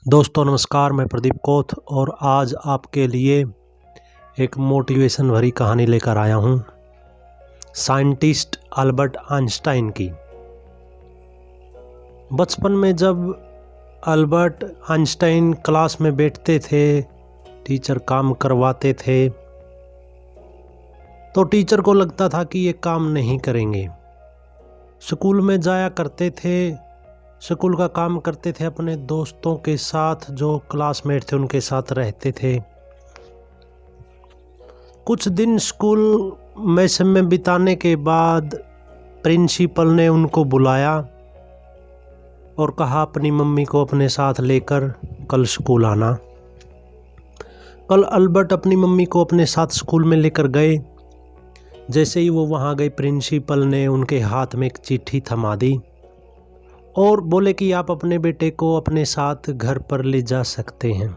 दोस्तों नमस्कार, मैं प्रदीप कोथ और आज आपके लिए एक मोटिवेशन भरी कहानी लेकर आया हूँ साइंटिस्ट अल्बर्ट आइंस्टाइन की। बचपन में जब अल्बर्ट आइंस्टाइन क्लास में बैठते थे, टीचर काम करवाते थे, तो टीचर को लगता था कि ये काम नहीं करेंगे। स्कूल में जाया करते थे, स्कूल का काम करते थे, अपने दोस्तों के साथ जो क्लासमेट थे उनके साथ रहते थे। कुछ दिन स्कूल में बिताने के बाद प्रिंसिपल ने उनको बुलाया और कहा अपनी मम्मी को अपने साथ लेकर कल स्कूल आना। कल अल्बर्ट अपनी मम्मी को अपने साथ स्कूल में लेकर गए। जैसे ही वो वहाँ गए, प्रिंसिपल ने उनके हाथ में एक चिट्ठी थमा दी और बोले कि आप अपने बेटे को अपने साथ घर पर ले जा सकते हैं।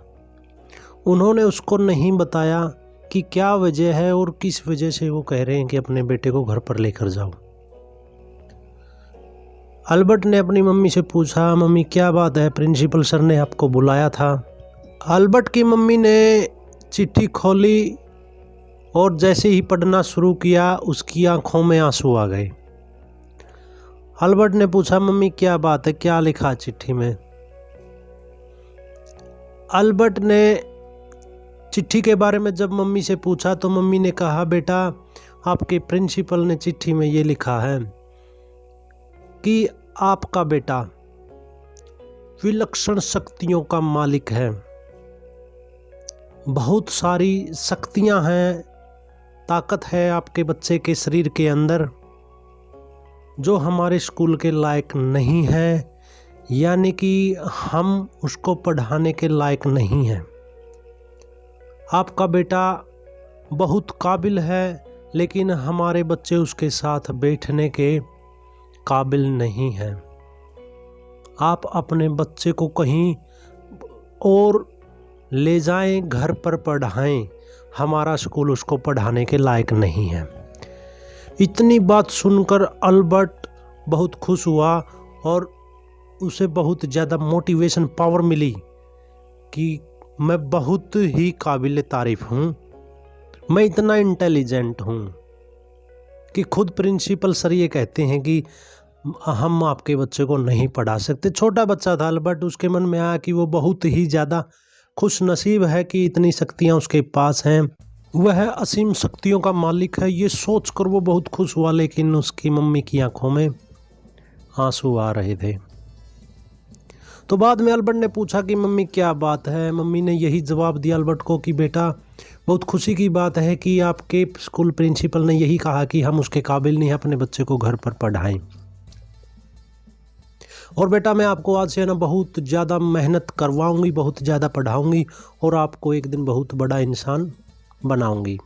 उन्होंने उसको नहीं बताया कि क्या वजह है और किस वजह से वो कह रहे हैं कि अपने बेटे को घर पर लेकर जाओ। अल्बर्ट ने अपनी मम्मी से पूछा, मम्मी क्या बात है, प्रिंसिपल सर ने आपको बुलाया था। अल्बर्ट की मम्मी ने चिट्ठी खोली और जैसे ही पढ़ना शुरू किया उसकी आंखों में आंसू आ गए। अल्बर्ट ने पूछा, मम्मी क्या बात है, क्या लिखा चिट्ठी में। अल्बर्ट ने चिट्ठी के बारे में जब मम्मी से पूछा तो मम्मी ने कहा, बेटा आपके प्रिंसिपल ने चिट्ठी में ये लिखा है कि आपका बेटा विलक्षण शक्तियों का मालिक है, बहुत सारी शक्तियां हैं, ताकत है आपके बच्चे के शरीर के अंदर जो हमारे स्कूल के लायक नहीं है, यानी कि हम उसको पढ़ाने के लायक नहीं हैं। आपका बेटा बहुत काबिल है, लेकिन हमारे बच्चे उसके साथ बैठने के काबिल नहीं हैं। आप अपने बच्चे को कहीं और ले जाएं, घर पर पढ़ाएं, हमारा स्कूल उसको पढ़ाने के लायक नहीं है। इतनी बात सुनकर अल्बर्ट बहुत खुश हुआ और उसे बहुत ज़्यादा मोटिवेशन पावर मिली कि मैं बहुत ही काबिल तारीफ़ हूँ, मैं इतना इंटेलिजेंट हूँ कि खुद प्रिंसिपल सर ये कहते हैं कि हम आपके बच्चे को नहीं पढ़ा सकते। छोटा बच्चा था अल्बर्ट, उसके मन में आया कि वो बहुत ही ज़्यादा खुश नसीब है कि इतनी शक्तियाँ उसके पास हैं, वह असीम शक्तियों का मालिक है। ये सोचकर वो बहुत खुश हुआ, लेकिन उसकी मम्मी की आंखों में आंसू आ रहे थे। तो बाद में अल्बर्ट ने पूछा कि मम्मी क्या बात है। मम्मी ने यही जवाब दिया अल्बर्ट को कि बेटा बहुत खुशी की बात है कि आपके स्कूल प्रिंसिपल ने यही कहा कि हम उसके काबिल नहीं, अपने बच्चे को घर पर पढ़ाएं। और बेटा मैं आपको आज से ना बहुत ज़्यादा मेहनत करवाऊंगी, बहुत ज़्यादा पढ़ाऊंगी और आपको एक दिन बहुत बड़ा इंसान बनाऊंगी।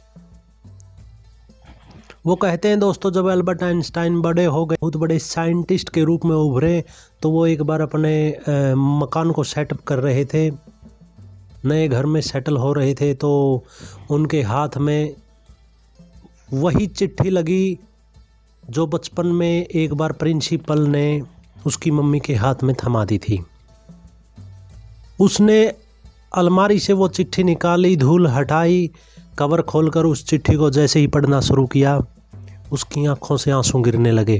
वो कहते हैं दोस्तों, जब अल्बर्ट आइंस्टाइन बड़े हो गए, बहुत बड़े साइंटिस्ट के रूप में उभरे, तो वो एक बार अपने मकान को सेटअप कर रहे थे, नए घर में सेटल हो रहे थे, तो उनके हाथ में वही चिट्ठी लगी जो बचपन में एक बार प्रिंसिपल ने उसकी मम्मी के हाथ में थमा दी थी। उसने अलमारी से वो चिट्ठी निकाली, धूल हटाई, कवर खोलकर उस चिट्ठी को जैसे ही पढ़ना शुरू किया, उसकी आंखों से आंसू गिरने लगे।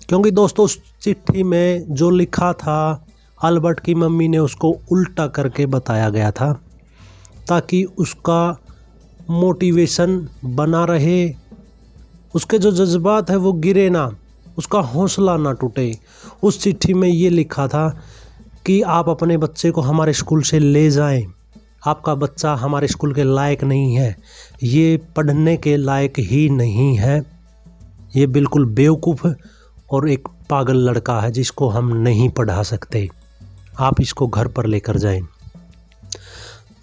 क्योंकि दोस्तों उस चिट्ठी में जो लिखा था अल्बर्ट की मम्मी ने उसको उल्टा करके बताया गया था, ताकि उसका मोटिवेशन बना रहे, उसके जो जज्बात है वो गिरे ना, उसका हौसला ना टूटे। उस चिट्ठी में ये लिखा था कि आप अपने बच्चे को हमारे स्कूल से ले जाएं, आपका बच्चा हमारे स्कूल के लायक नहीं है, ये पढ़ने के लायक ही नहीं है, ये बिल्कुल बेवकूफ़ और एक पागल लड़का है जिसको हम नहीं पढ़ा सकते, आप इसको घर पर लेकर जाएं।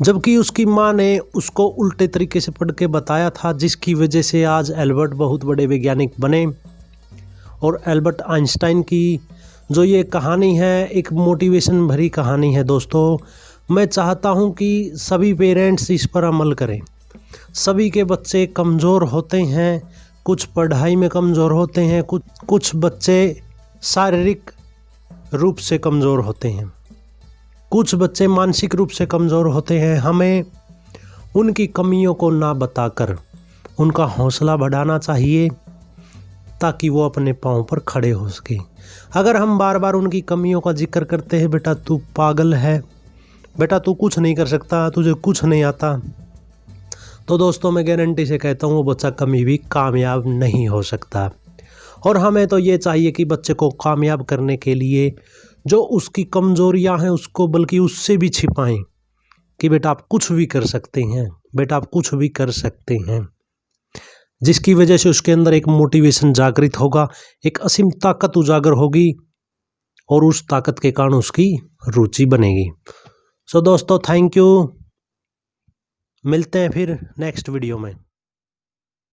जबकि उसकी माँ ने उसको उल्टे तरीके से पढ़ के बताया था, जिसकी वजह से आज अल्बर्ट बहुत बड़े वैज्ञानिक बने। और अल्बर्ट आइंस्टाइन की जो ये कहानी है, एक मोटिवेशन भरी कहानी है दोस्तों। मैं चाहता हूँ कि सभी पेरेंट्स इस पर अमल करें। सभी के बच्चे कमज़ोर होते हैं, कुछ पढ़ाई में कमज़ोर होते हैं, कुछ बच्चे शारीरिक रूप से कमज़ोर होते हैं, कुछ बच्चे मानसिक रूप से कमज़ोर होते हैं। हमें उनकी कमियों को ना बताकर उनका हौसला बढ़ाना चाहिए ताकि वो अपने पाँव पर खड़े हो सके। अगर हम बार बार उनकी कमियों का जिक्र करते हैं, बेटा तू पागल है, बेटा तू कुछ नहीं कर सकता, तुझे कुछ नहीं आता, तो दोस्तों मैं गारंटी से कहता हूँ वो बच्चा कभी भी कामयाब नहीं हो सकता। और हमें तो ये चाहिए कि बच्चे को कामयाब करने के लिए जो उसकी कमज़ोरियाँ हैं उसको बल्कि उससे भी छिपाएं कि बेटा आप कुछ भी कर सकते हैं, बेटा आप कुछ भी कर सकते हैं, जिसकी वजह से उसके अंदर एक मोटिवेशन जागृत होगा, एक असीम ताकत उजागर होगी और उस ताकत के कारण उसकी रुचि बनेगी। सो दोस्तों थैंक यू, मिलते हैं फिर नेक्स्ट वीडियो में।